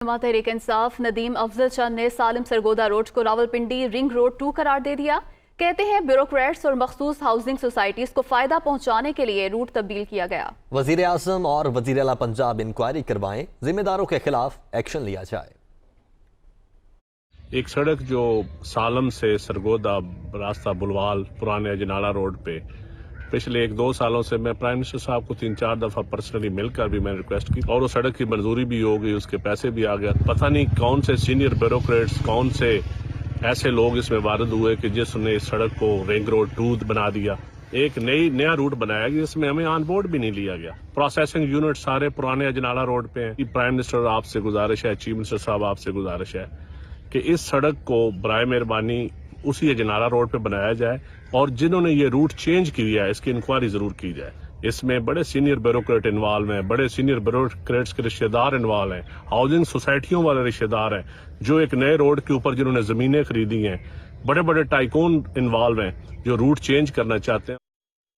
तहरीक इंसाफ नदीम अफजल चंद ने सालिम सरगोदा रोड को Rawalpindi ring road 2 करार दे दिया। कहते हैं ब्यूरोक्रेट्स और मखसूस हाउसिंग सोसाइटीज को फायदा पहुंचाने के लिए रूट तब्दील किया गया। वजीर आजम और वजीर आला पंजाब इंक्वायरी करवाएं, जिम्मेदारों के खिलाफ एक्शन लिया जाए। एक सड़क जो सालम से सरगोदा रास्ता बुलवाल पुराने अजनाला रोड पे पिछले 1-2 सालों से मैं प्राइम मिनिस्टर साहब को 3-4 दफा पर्सनली मिलकर भी मैंने रिक्वेस्ट की और वो सड़क की मंजूरी भी हो गई, उसके पैसे भी आ गया। पता नहीं कौन से सीनियर ब्यूरोक्रेट्स, कौन से ऐसे लोग इसमें वारद हुए कि जिसने इस सड़क को रिंग रोड 2 बना दिया। एक नया रूट बनाया गया जिसमें हमें ऑन बोर्ड भी नहीं लिया गया। प्रोसेसिंग यूनिट सारे पुराने अजनाला रोड पे हैं। प्राइम मिनिस्टर आपसे गुजारिश है, चीफ मिनिस्टर साहब आपसे गुजारिश है कि इस सड़क को बराए मेहरबानी उसी अजनाला रोड पे बनाया जाए और जिन्होंने ये रूट चेंज किया है इसकी इंक्वायरी जरूर की जाए। इसमें बड़े सीनियर ब्यूरोक्रेट इन्वॉल्व हैं, बड़े सीनियर ब्यूरोक्रेट्स के रिश्तेदार इन्वॉल्व हैं, हाउसिंग सोसाइटियों वाले रिश्तेदार हैं जो एक नए रोड के ऊपर जिन्होंने जमीनें खरीदी हैं, बड़े बड़े टाइकून इन्वॉल्व हैं जो रूट चेंज करना चाहते हैं।